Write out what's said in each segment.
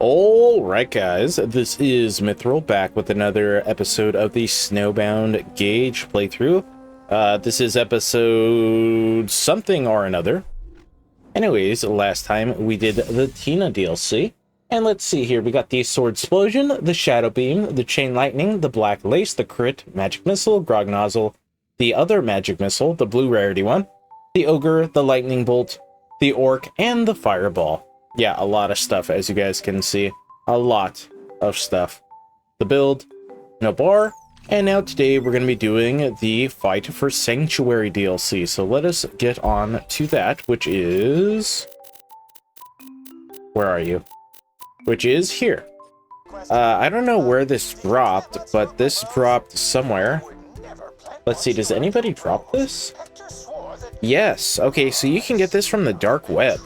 Alright guys, this is Mithril back with another episode of the Snowbound Gaige playthrough. This is episode something or another. Anyways, last time we did the Tina DLC. And let's see here, we got the Sword Explosion, the Shadow Beam, the Chain Lightning, the Black Lace, the Crit, Magic Missile, Grog Nozzle, the other Magic Missile, the Blue Rarity one, the Ogre, the Lightning Bolt, the Orc, and the Fireball. Yeah, a lot of stuff, as you guys can see. A lot of stuff. The build, no bar, and now today we're going to be doing the Fight for Sanctuary DLC. So let us get on to that, which is... Where are you? Which is here. I don't know where this dropped, but this dropped somewhere. Let's see, does anybody drop this? Yes, okay, so you can get this from the dark web.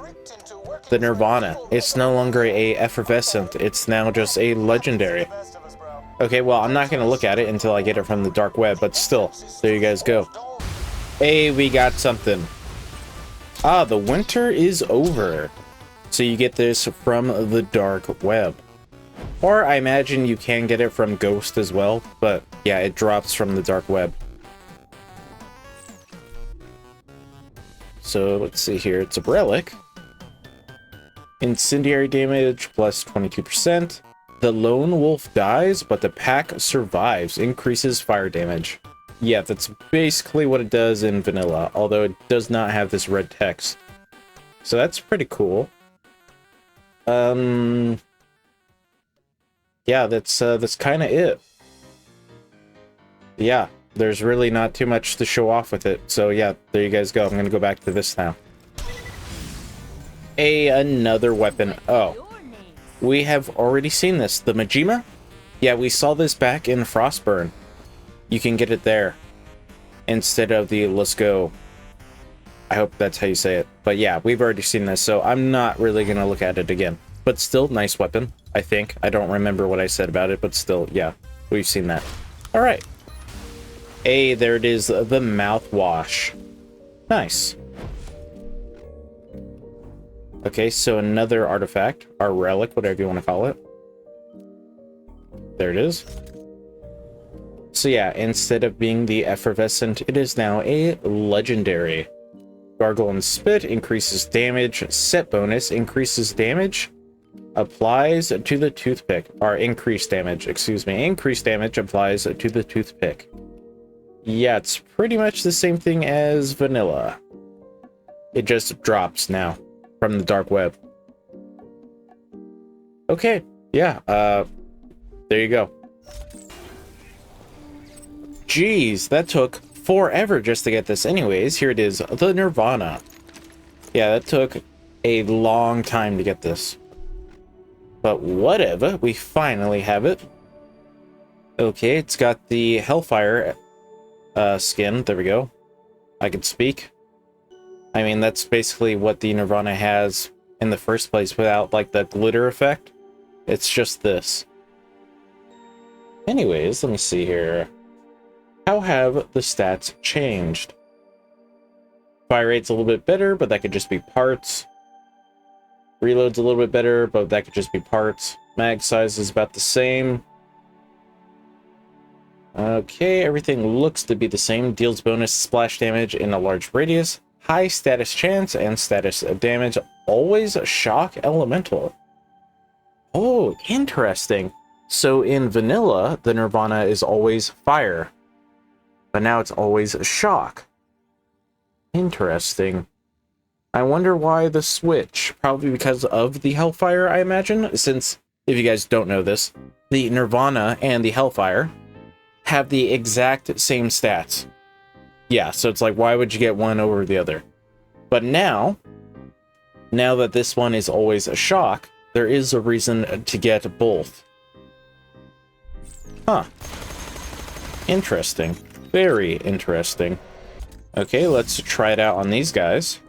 The Nirvana. It's no longer a effervescent, it's now just a legendary. Okay, well, I'm not going to look at it until I get it from the dark web, but still, there you guys go. Hey, we got something. Ah, the winter is over. So you get this from the dark web. Or I imagine you can get it from Ghost as well, but yeah, it drops from the dark web. So let's see here, it's a relic. Incendiary damage plus 22%. The lone wolf dies, but the pack survives. Increases fire damage. Yeah, that's basically what it does in vanilla, although it does not have this red text. So that's pretty cool. Yeah, that's kind of it. Yeah, there's really not too much to show off with it. So yeah, there you guys go. I'm gonna go back to this now. Another weapon. Oh, we have already seen this. The Majima? Yeah, we saw this back in Frostburn. You can get it there instead of the Let's Go. I hope that's how you say it. But yeah, we've already seen this, so I'm not really going to look at it again. But still, nice weapon, I think. I don't remember what I said about it, but still, yeah, we've seen that. All right. There it is, the mouthwash. Nice. Okay, so another artifact, or relic, whatever you want to call it. There it is. So yeah, instead of being the effervescent, it is now a legendary. Gargle and Spit increases damage. Set bonus increases damage. Applies to the toothpick, or increased damage, excuse me. Increased damage applies to the toothpick. Yeah, it's pretty much the same thing as vanilla. It just drops now from the dark web. Okay, yeah, there you go. Jeez, that took forever just to get this. Anyways, here it is, the Nirvana. Yeah, that took a long time to get this. But whatever, we finally have it. Okay, it's got the Hellfire skin. There we go. I can speak. I mean, that's basically what the Nirvana has in the first place without, like, the glitter effect. It's just this. Anyways, let me see here. How have the stats changed? Fire rate's a little bit better, but that could just be parts. Reload's a little bit better, but that could just be parts. Mag size is about the same. Okay, everything looks to be the same. Deals bonus splash damage in a large radius. High status chance and status damage. Always shock elemental. Oh, interesting. So in vanilla, the Nirvana is always fire. But now it's always shock. Interesting. I wonder why the switch. Probably because of the Hellfire, I imagine. Since, if you guys don't know this, the Nirvana and the Hellfire have the exact same stats. Yeah, so it's like, why would you get one over the other? But now that this one is always a shock, there is a reason to get both. Huh. Interesting. Very interesting. Okay, let's try it out on these guys.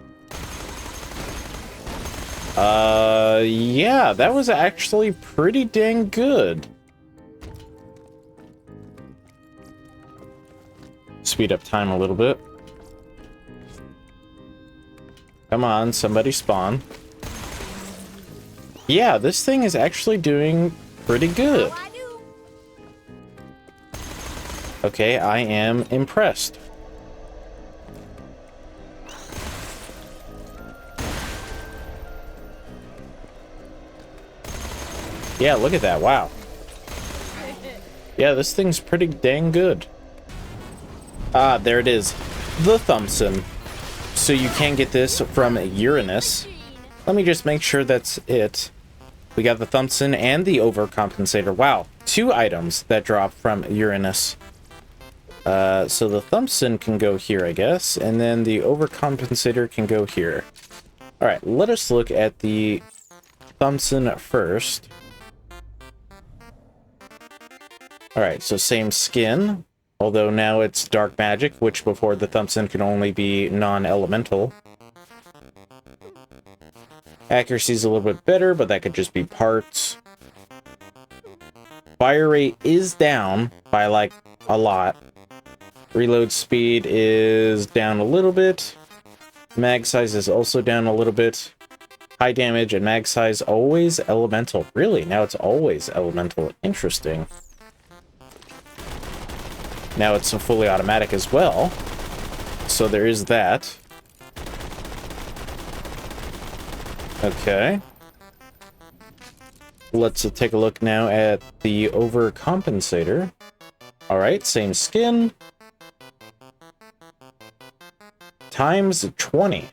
Yeah, that was actually pretty dang good. Speed up time a little bit. Come on, somebody spawn. Yeah, this thing is actually doing pretty good. Okay, I am impressed. Yeah, look at that. Wow. Yeah, this thing's pretty dang good. Ah, there it is. The Thompson. So you can get this from Uranus. Let me just make sure that's it. We got the Thompson and the Overcompensator. Wow, 2 items that drop from Uranus. So the Thompson can go here, I guess, and then the Overcompensator can go here. Alright, let us look at the Thompson first. Alright, so same skin, although now it's dark magic, which before the Thompson can only be non-elemental. Accuracy's a little bit better, but that could just be parts. Fire rate is down by, like, a lot. Reload speed is down a little bit. Mag size is also down a little bit. High damage and mag size always elemental. Really? Now it's always elemental. Interesting. Now it's fully automatic as well. So there is that. Okay. Let's take a look now at the Overcompensator. Alright, same skin. Times 20.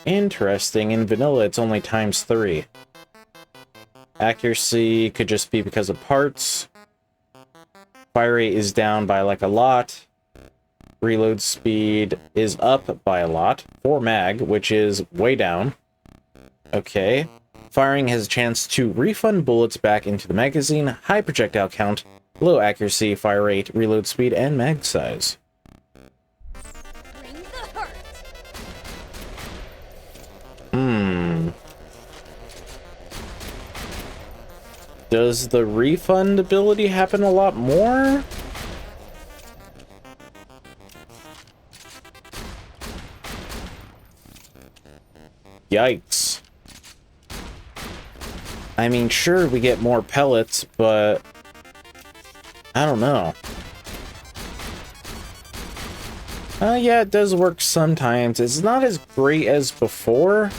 Interesting. In vanilla, it's only times 3. Accuracy could just be because of parts. Fire rate is down by like a lot. Reload speed is up by a lot. 4 mag, which is way down. Okay. Firing has a chance to refund bullets back into the magazine. High projectile count. Low accuracy, fire rate, reload speed, and mag size. Does the refund ability happen a lot more? Yikes. I mean, sure, we get more pellets, but I don't know. Yeah, it does work sometimes. It's not as great as before,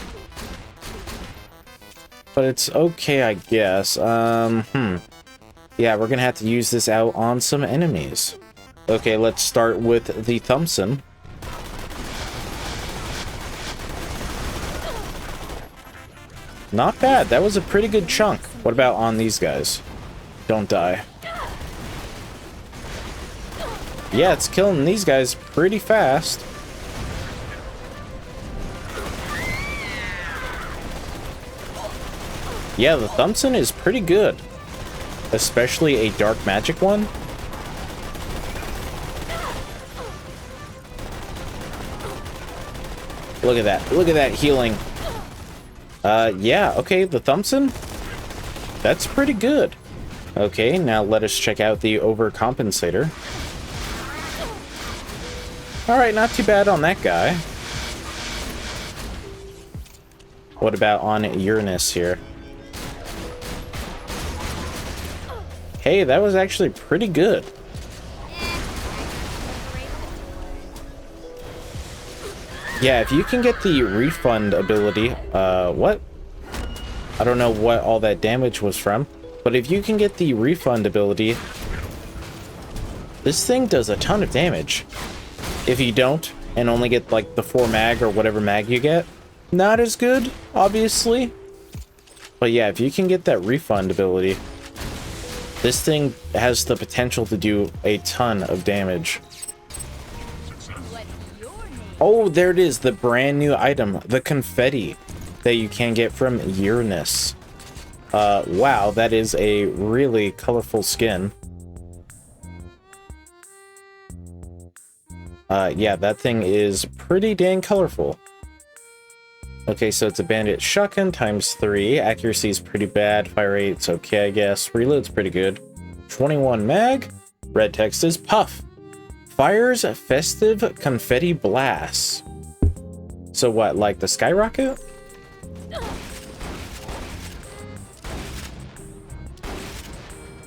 but it's okay, I guess. Yeah, we're gonna have to use this out on some enemies. Okay, let's start with the Thompson. Not bad. That was a pretty good chunk. What about on these guys? Don't die. Yeah, it's killing these guys pretty fast. Yeah, the Thompson is pretty good. Especially a dark magic one. Look at that. Look at that healing. Yeah, okay, the Thompson. That's pretty good. Okay, now let us check out the Overcompensator. Alright, not too bad on that guy. What about on Uranus here? Hey, that was actually pretty good. Yeah, if you can get the refund ability, what? I don't know what all that damage was from, but if you can get the refund ability, this thing does a ton of damage. If you don't, and only get like the 4 mag or whatever mag you get, not as good, obviously. But yeah, if you can get that refund ability, this thing has the potential to do a ton of damage. Oh, there it is, the brand new item, the confetti that you can get from Uranus. Wow, that is a really colorful skin. Yeah, that thing is pretty dang colorful. Okay, so it's a bandit shotgun times 3. Accuracy is pretty bad. Fire rate's okay, I guess. Reload's pretty good. 21 mag. Red text is puff. Fires festive confetti blasts. So what, like the skyrocket?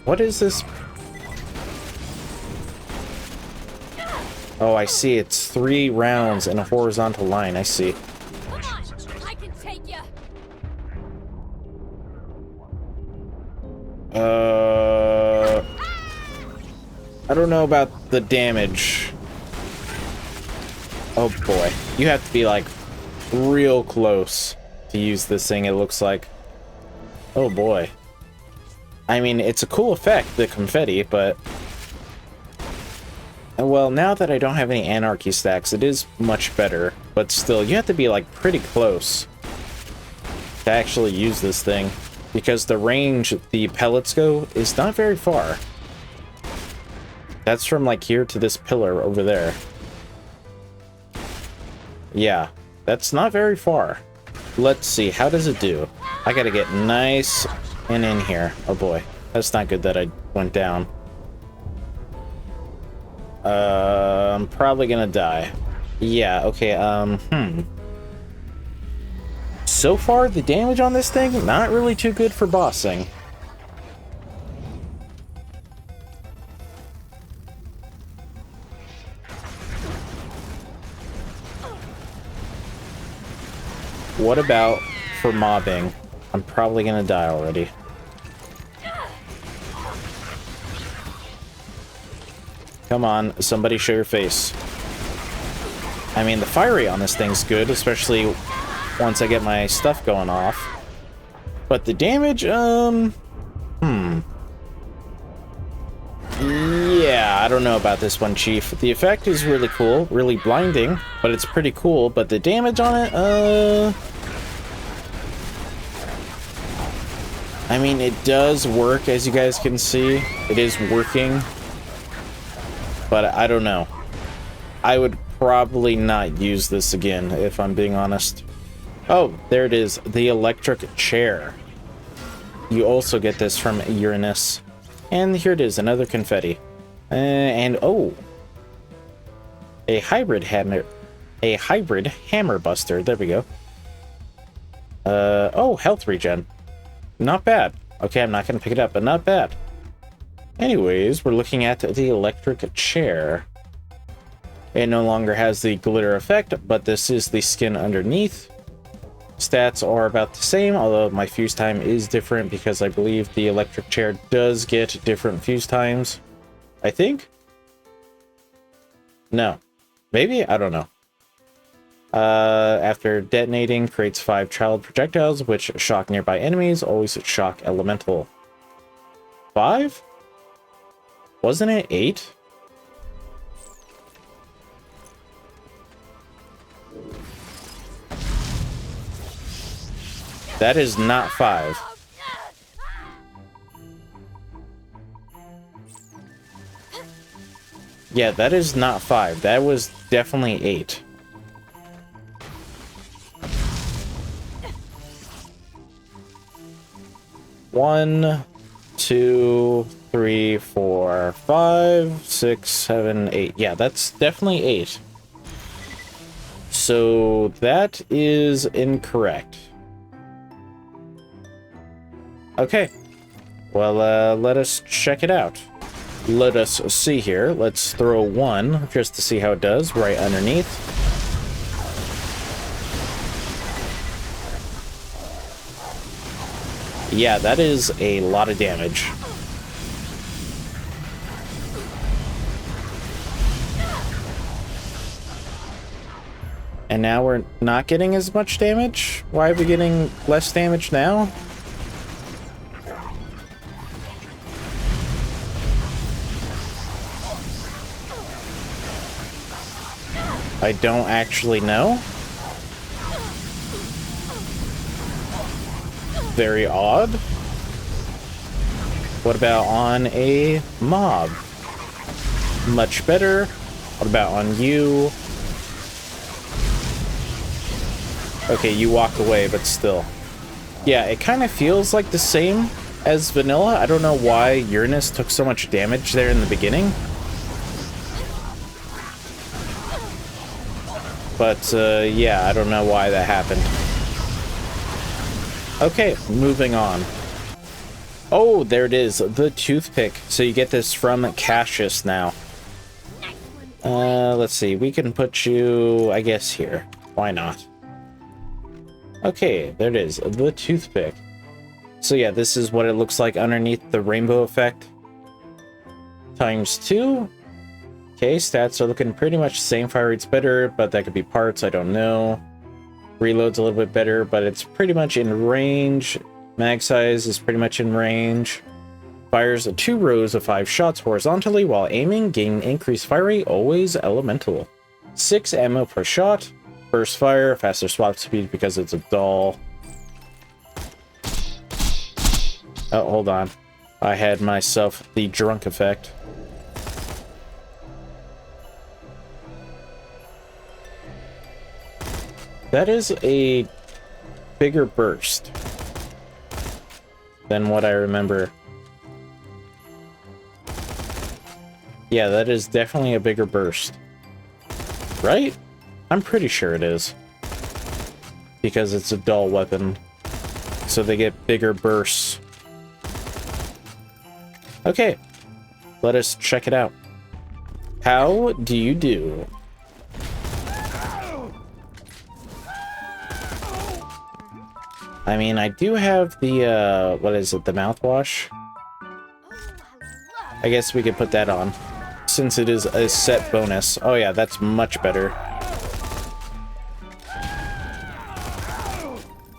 What is this? Oh, I see. It's 3 rounds in a horizontal line. I see. Come on, I can take ya. I don't know about the damage. Oh boy. You have to be like real close to use this thing, it looks like. Oh boy. I mean, it's a cool effect, the confetti, but... Well, now that I don't have any anarchy stacks, it is much better. But still, you have to be like pretty close to actually use this thing. Because the range the pellets go is not very far. That's from like here to this pillar over there. Yeah, that's not very far. Let's see, how does it do? I gotta get nice and in here. Oh boy, that's not good that I went down. I'm probably gonna die. Yeah, okay, So far, the damage on this thing, not really too good for bossing. What about for mobbing? I'm probably gonna die already. Come on, somebody show your face. I mean, the fire rate on this thing's good, especially once I get my stuff going off. But the damage, yeah, I don't know about this one, Chief. The effect is really cool, really blinding, but it's pretty cool. But the damage on it, I mean, it does work, as you guys can see. It is working. But I don't know. I would probably not use this again, if I'm being honest. Oh, there it is. The electric chair. You also get this from Uranus. And here it is, another confetti. And oh, a hybrid hammer buster. There we go. Oh, health regen. Not bad. Okay, I'm not gonna pick it up, but not bad. Anyways, we're looking at the electric chair. It no longer has the glitter effect, but this is the skin underneath. Stats are about the same, although my fuse time is different because I believe the electric chair does get different fuse times. I think? No. Maybe? I don't know. After detonating, creates 5 child projectiles, which shock nearby enemies, always shock elemental. 5? Wasn't it 8? That is not 5. Yeah, that is not 5. That was definitely 8. One, 2, 3, 4, 5, 6, 7, 8. Yeah, that's definitely 8. So that is incorrect. Okay. Well, let us check it out. Let us see here. Let's throw 1 just to see how it does right underneath. Yeah, that is a lot of damage. And now we're not getting as much damage? Why are we getting less damage now? I don't actually know. Very odd. What about on a mob? Much better. What about on you? Okay, you walk away, but still. Yeah, it kind of feels like the same as vanilla. I don't know why Uranus took so much damage there in the beginning. But, yeah, I don't know why that happened. Okay, moving on. Oh, there it is. The toothpick. So you get this from Cassius now. Let's see. We can put you, I guess, here. Why not? Okay, there it is. The toothpick. So yeah, this is what it looks like underneath the rainbow effect. ×2. Okay, stats are looking pretty much the same. Fire rate's better, but that could be parts. I don't know. Reload's a little bit better, but it's pretty much in range. Mag size is pretty much in range. Fires 2 rows of 5 shots horizontally while aiming. Gain increased fire rate, always elemental. 6 ammo per shot. Burst fire, faster swap speed because it's a doll. Oh, hold on. I had myself the drunk effect. That is a bigger burst than what I remember. Yeah, that is definitely a bigger burst. Right? I'm pretty sure it is. Because it's a dull weapon. So they get bigger bursts. Okay. Let us check it out. How do you do? I mean, I do have the, what is it, the mouthwash? I guess we could put that on, since it is a set bonus. Oh yeah, that's much better.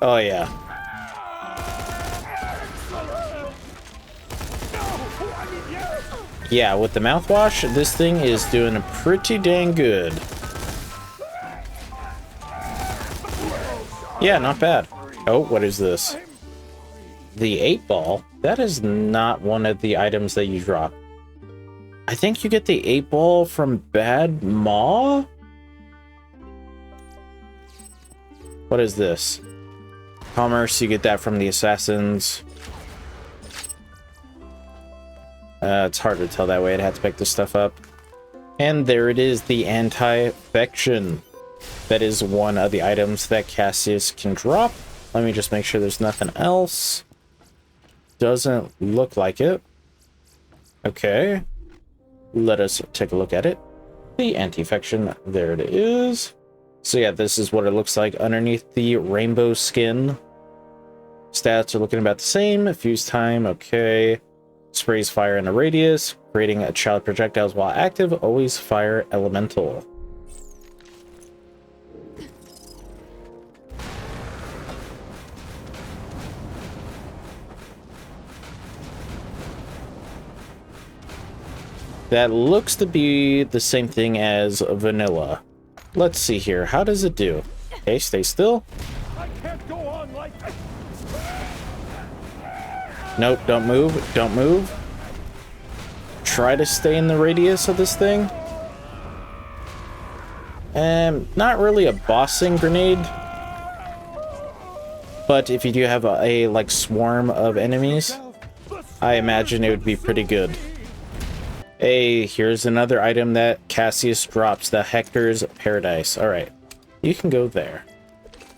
Oh yeah. Yeah, with the mouthwash, this thing is doing pretty dang good. Yeah, not bad. Oh, what is this? The 8-ball? That is not one of the items that you drop. I think you get the 8-ball from Bad Maw? What is this? Commerce, you get that from the assassins. It's hard to tell that way. I'd have to pick this stuff up. And there it is, the anti-infection. That is one of the items that Cassius can drop. Let me just make sure there's nothing else. Doesn't look like it. Okay. Let us take a look at it. The anti-infection, there it is. So yeah, this is what it looks like underneath the rainbow skin. Stats are looking about the same. Fuse time, okay. Sprays fire in a radius, creating a child projectiles while active. Always fire elemental. That looks to be the same thing as vanilla. Let's see here. How does it do? Okay, stay still. I can't go on like Nope, don't move. Don't move. Try to stay in the radius of this thing. Not really a bossing grenade. But if you do have a like swarm of enemies, I imagine it would be pretty good. Hey, here's another item that Cassius drops, the Hector's Paradise. Alright, you can go there.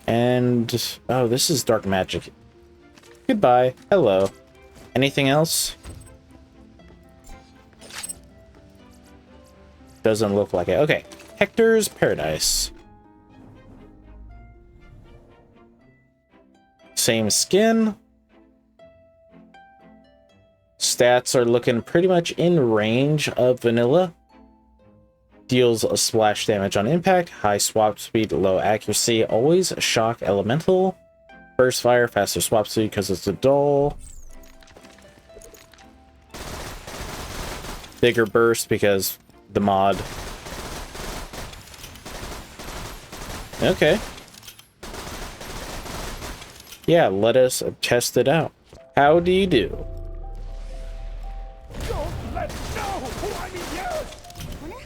And, oh, this is dark magic. Goodbye. Hello. Anything else? Doesn't look like it. Okay, Hector's Paradise. Same skin. Stats are looking pretty much in range of vanilla. Deals a splash damage on impact, high swap speed, low accuracy, always shock elemental. Burst fire, faster swap speed because it's a dull. Bigger burst because the mod. Okay. Yeah, let us test it out. How do you do?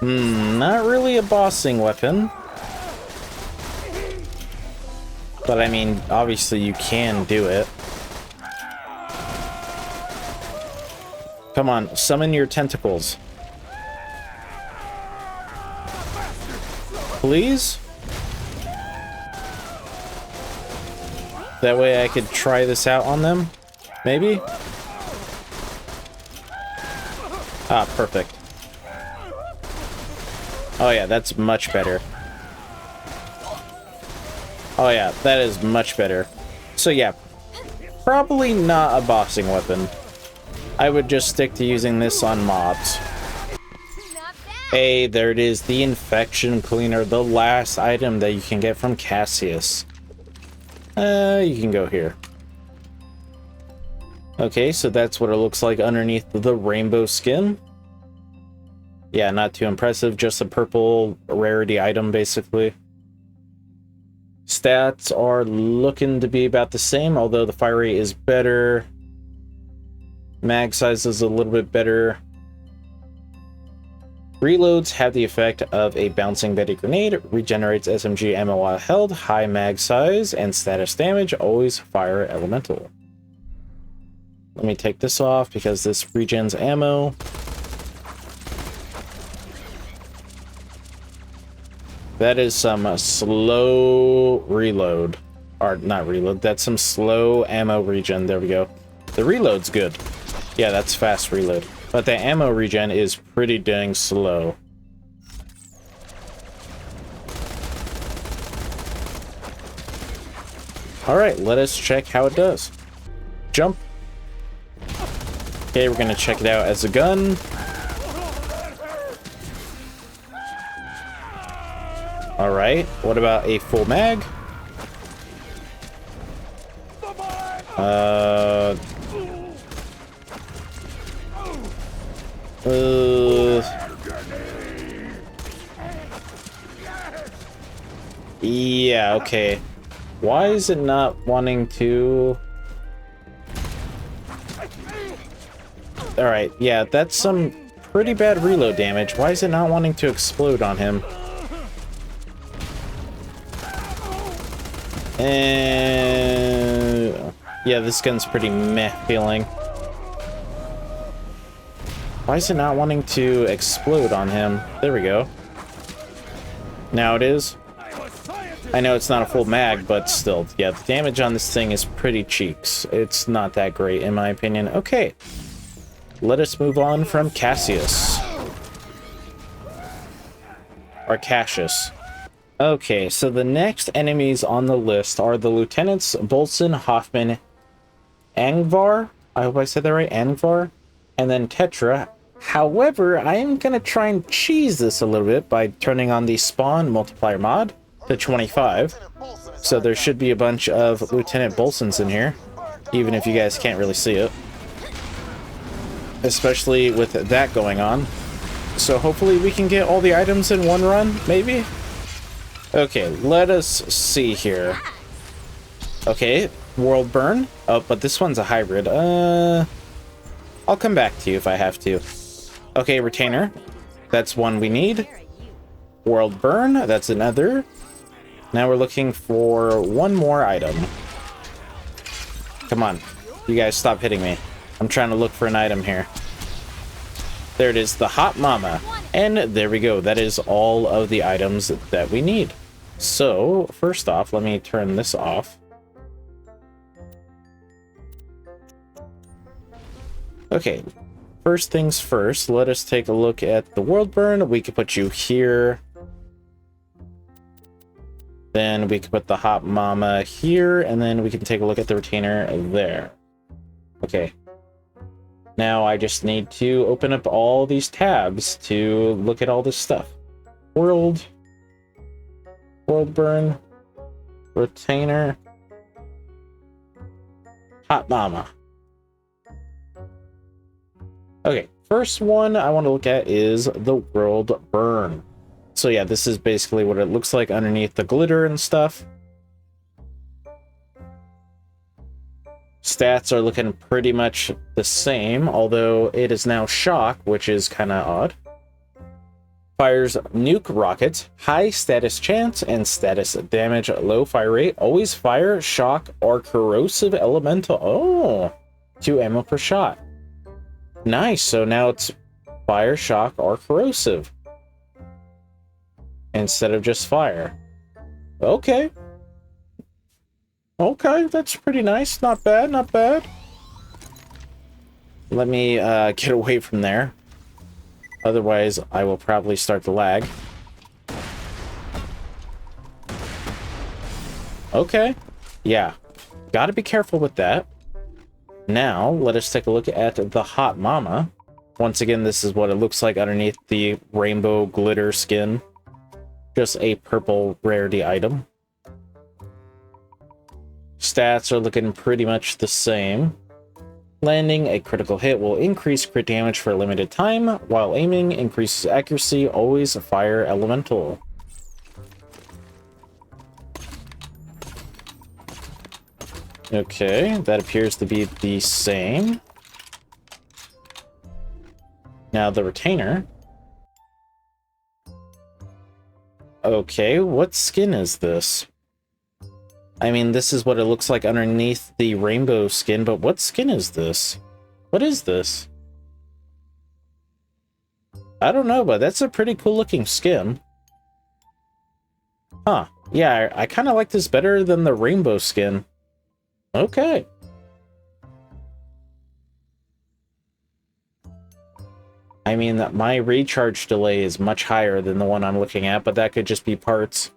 Not really a bossing weapon. But I mean, obviously you can do it. Come on, summon your tentacles. Please? That way I could try this out on them? Maybe? Ah, perfect. Oh yeah, that's much better. Oh yeah, that is much better. So yeah, probably not a bossing weapon. I would just stick to using this on mobs. Not bad. Hey, there it is, the infection cleaner, the last item that you can get from Cassius. You can go here. Okay, so that's what it looks like underneath the rainbow skin. Yeah, not too impressive, just a purple rarity item, basically. Stats are looking to be about the same, although the fire rate is better. Mag size is a little bit better. Reloads have the effect of a bouncing Betty grenade, regenerates SMG ammo while held, high mag size, and status damage, always fire elemental. Let me take this off because this regens ammo. That is some slow reload. Or not reload, that's some slow ammo regen. There we go. The reload's good. Yeah, that's fast reload. But the ammo regen is pretty dang slow. Alright, let us check how it does. Jump. Okay, we're gonna check it out as a gun. Alright, what about a full mag? Yeah, okay. Why is it not wanting to... Alright, yeah, that's some pretty bad reload damage. Why is it not wanting to explode on him? And... yeah, this gun's pretty meh feeling. Why is it not wanting to explode on him? There we go. Now it is. I know it's not a full mag, but still, yeah, the damage on this thing is pretty cheeks. It's not that great, in my opinion. Okay. Let us move on from Cassius. Or Cassius. Okay, so the next enemies on the list are the Lieutenants Bolson, Hoffman, Angvar. I hope I said that right, Angvar. And then Tetra. However, I am going to try and cheese this a little bit by turning on the spawn multiplier mod to 25. So there should be a bunch of Lieutenant Bolsons in here, even if you guys can't really see it. Especially with that going on. So hopefully we can get all the items in one run, maybe? Okay, let us see here. Okay, World Burn. Oh, but this one's a hybrid. I'll come back to you if I have to. Okay, Retainer. That's one we need. World Burn. That's another. Now we're looking for one more item. Come on. You guys stop hitting me. I'm trying to look for an item here. There it is, the Hot Mama. And there we go. That is all of the items that we need. So, first off, let me turn this off. Okay, first things first, let us take a look at the World Burn. We could put you here. Then we could put the Hot Mama here, and then we can take a look at the Retainer there. Okay. Now I just need to open up all these tabs to look at all this stuff. World Burn, Retainer, Hot Mama. Okay, first one I want to look at is the World Burn. So yeah, this is basically what it looks like underneath the glitter and stuff. Stats are looking pretty much the same, although it is now shock, which is kind of odd. Fires nuke rockets, high status chance and status damage, low fire rate, always fire, shock, or corrosive elemental. Oh, 2 ammo per shot. Nice, so now it's fire, shock, or corrosive instead of just fire. Okay. Okay, that's pretty nice. Not bad, not bad. Let me get away from there. Otherwise, I will probably start to lag. Okay. Yeah. Gotta be careful with that. Now, let us take a look at the Hot Mama. Once again, this is what it looks like underneath the rainbow glitter skin. Just a purple rarity item. Stats are looking pretty much the same. Landing a critical hit will increase crit damage for a limited time, while aiming increases accuracy, always a fire elemental. Okay, that appears to be the same. Now the retainer. Okay, what skin is this? I mean, this is what it looks like underneath the rainbow skin, but what skin is this? What is this? I don't know, but that's a pretty cool looking skin. Huh. Yeah, I kind of like this better than the rainbow skin. Okay. I mean, my recharge delay is much higher than the one I'm looking at, but that could just be parts.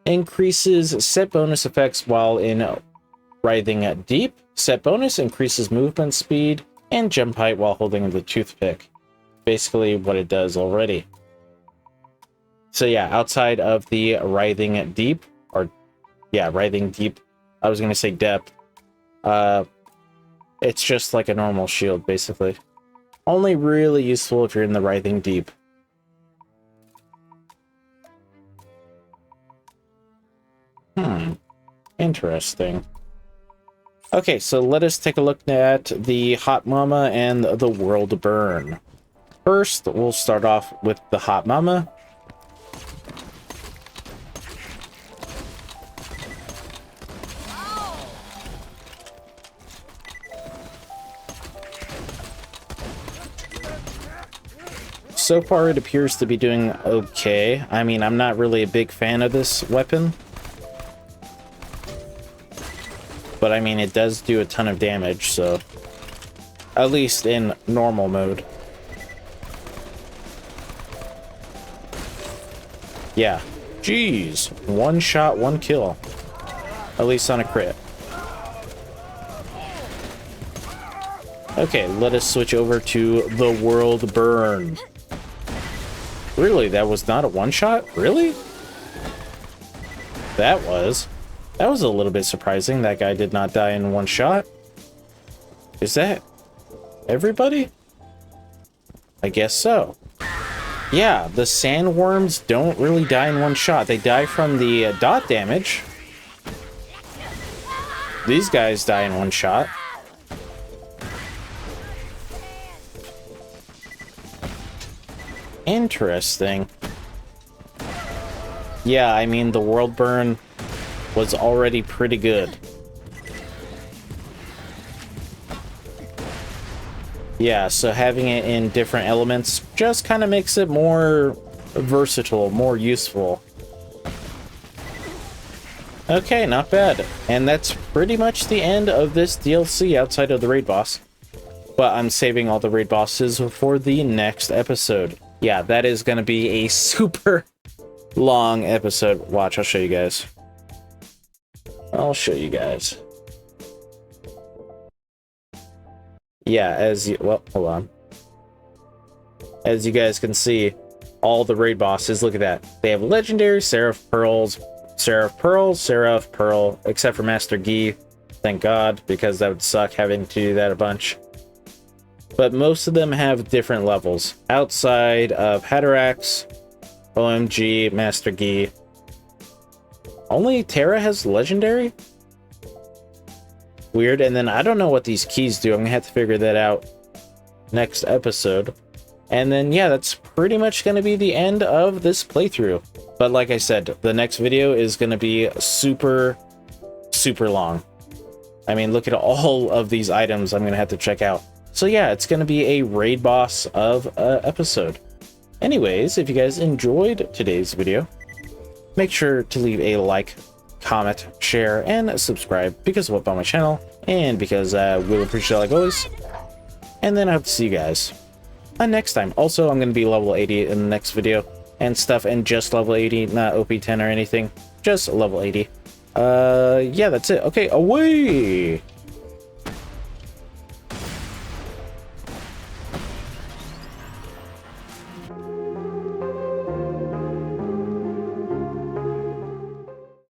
Increases set bonus effects while in writhing deep. Set bonus increases movement speed and jump height while holding the toothpick. Basically what it does already. So yeah, outside of the writhing deep, or yeah, writhing deep, I was going to say depth. It's just like a normal shield, basically. Only really useful if you're in the writhing deep. Interesting. Okay, so let us take a look at the Hot Mama and the World Burn. First, we'll start off with the Hot Mama. So far, it appears to be doing okay. I mean, I'm not really a big fan of this weapon. But I mean, it does do a ton of damage, so... At least in normal mode. Yeah. Jeez. One shot, one kill. At least on a crit. Okay, let us switch over to the World Burn. Really? That was not a one-shot? Really? That was a little bit surprising. That guy did not die in one shot. Is that everybody? I guess so. Yeah, the sandworms don't really die in one shot. They die from the dot damage. These guys die in one shot. Interesting. Yeah, I mean, the World Burn was already pretty good. Yeah, so having it in different elements just kind of makes it more versatile, more useful. Okay, not bad. And that's pretty much the end of this DLC outside of the raid boss. But I'm saving all the raid bosses for the next episode. Yeah, that is going to be a super long episode. Watch, I'll show you guys. Yeah, well, hold on. As you guys can see, all the raid bosses, look at that. They have legendary Seraph Pearls, Seraph Pearl, except for Master Gaige. Thank God, because that would suck having to do that a bunch. But most of them have different levels. Outside of Hatterax, OMG, Master Gaige. Only Terra has legendary? Weird. And then I don't know what these keys do. I'm gonna have to figure that out next episode. And then, yeah, that's pretty much gonna be the end of this playthrough. But like I said, the next video is gonna be super, super long. I mean, look at all of these items I'm gonna have to check out. So yeah, it's gonna be a raid boss of episode. Anyways, if you guys enjoyed today's video, make sure to leave a like, comment, share, and subscribe because of what on my channel, and because we'll appreciate it like always. And then I hope to see you guys next time. Also, I'm going to be level 80 in the next video and stuff, and just level 80, not OP10 or anything, just level 80. Yeah, that's it. Okay, away!